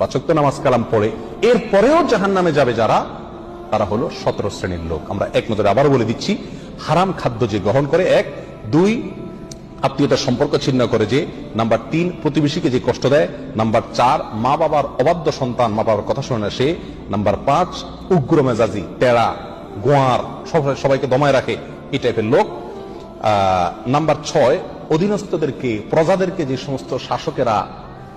5 ওয়াক্ত নামাজ কালাম পড়ে এরপরেও জাহান্নামে যাবে যারা, তারা হলো 17 শ্রেণীর লোক। আমরা এক নজরে আবার বলে দিচ্ছি, হারাম খাদ্য যে গ্রহণ করে, 1, 2 আত্মীয়তার সম্পর্ক ছিন্ন করে যে, নাম্বার 3 প্রতিবেশীকে যে কষ্ট দেয়, নাম্বার 4 মা বাবার অবাধ্য সন্তান, মা বাবার কথা শোনে না সে, নাম্বার 5 উগ্র মেজাজি, টেরা, গোয়ার, সবাইকে দমায় রাখে, এই টাইপের লোক। নাম্বার 6 অধীনস্থদেরকে, প্রজাদেরকে, যে সমস্ত শাসকেরা,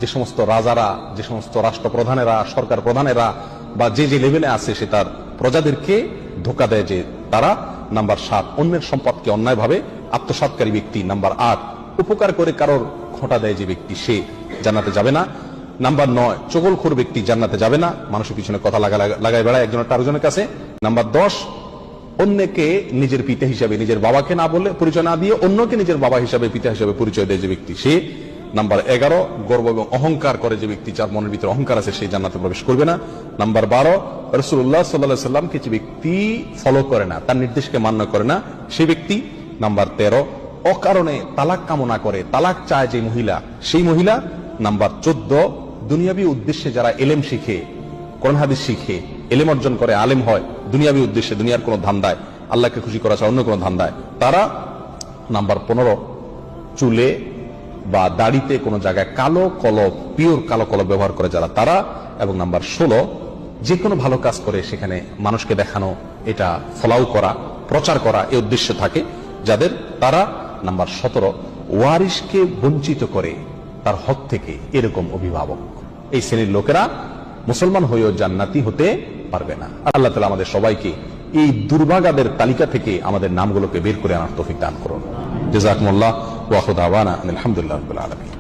যে সমস্ত রাজারা, যে সমস্ত রাষ্ট্রপ্রধানেরা, সরকার প্রধানেরা বা যে যে লেভেলে আছে সে তার প্রজাদেরকে ধোকা দেয় যে তারা। নাম্বার 7 অন্যের সম্পদকে অন্যায়ভাবে আত্মসাৎকারী ব্যক্তি। নাম্বার 8 উপকার করে কারোর খোঁটা দেয় যে ব্যক্তি, সে জান্নাতে যাবে না। নাম্বার 9 চগলখোর ব্যক্তি জান্নাতে যাবে না, মানুষের পিছনে কথা লাগায় বেড়ায় একজনের আরেকজনের কাছে। নাম্বার 10 অন্যকে নিজের পিতা হিসাবে, নিজের বাবাকে না বলে পরিচয় না দিয়ে অন্যকে নিজের বাবা হিসাবে, পিতা হিসাবে পরিচয় দেয় যে ব্যক্তি, সে। নাম্বার 11 গর্ব এবং অহংকার করে যে ব্যক্তি, যার মনের ভিতরে অহংকার আছে, সেই জান্নাতে প্রবেশ করবে না। নাম্বার 12 রাসূলুল্লাহ সাল্লাল্লাহু আলাইহি সাল্লামকে যে ব্যক্তি ফলো করে না, তার নির্দেশকে মান্য করে না, সেই ব্যক্তি। নাম্বার 13 অকারণে তালাক কামনা করে, তালাক চায় যে মহিলা, সেই মহিলা। নাম্বার 14 দুনিয়াবী উদ্দেশ্যে যারা এলেম শিখে, কোরআন হাদিস শিখে, এলেম অর্জন করে, আলেম হয় দুনিয়াবী উদ্দেশ্যে, দুনিয়ার কোনো ধান্দায়, আল্লাহকে খুশি করা ছাড়া অন্য কোনো ধান্দায়, তারা। নাম্বার 15 চুলে বা দাড়িতে কোনো জায়গায় কালো কলব, পিওর কালো কলব ব্যবহার করে যারা, তারা। এবং নাম্বার 16 যে কোনো ভালো কাজ করে সেখানে মানুষকে দেখানো, এটা ফলাও করা, প্রচার করা, এই উদ্দেশ্য থাকে যাদের, তারা। নাম্বার 17 ওয়ারিশকে বঞ্চিত করে তার হক থেকে, এরকম অভিভাবক। এই শ্রেণীর লোকেরা মুসলমান হয়েও জান্নাতি হতে পারবে না। আল্লাহ তাআলা আমাদের সবাইকে এই দুর্ভাগাদের তালিকা থেকে আমাদের নামগুলোকে বের করে আনার তৌফিক দান করুন। জাযাকুমুল্লাহ ওয়া আখিরু দাওয়ানা আলহামদুলিল্লাহি রাব্বিল আলামিন।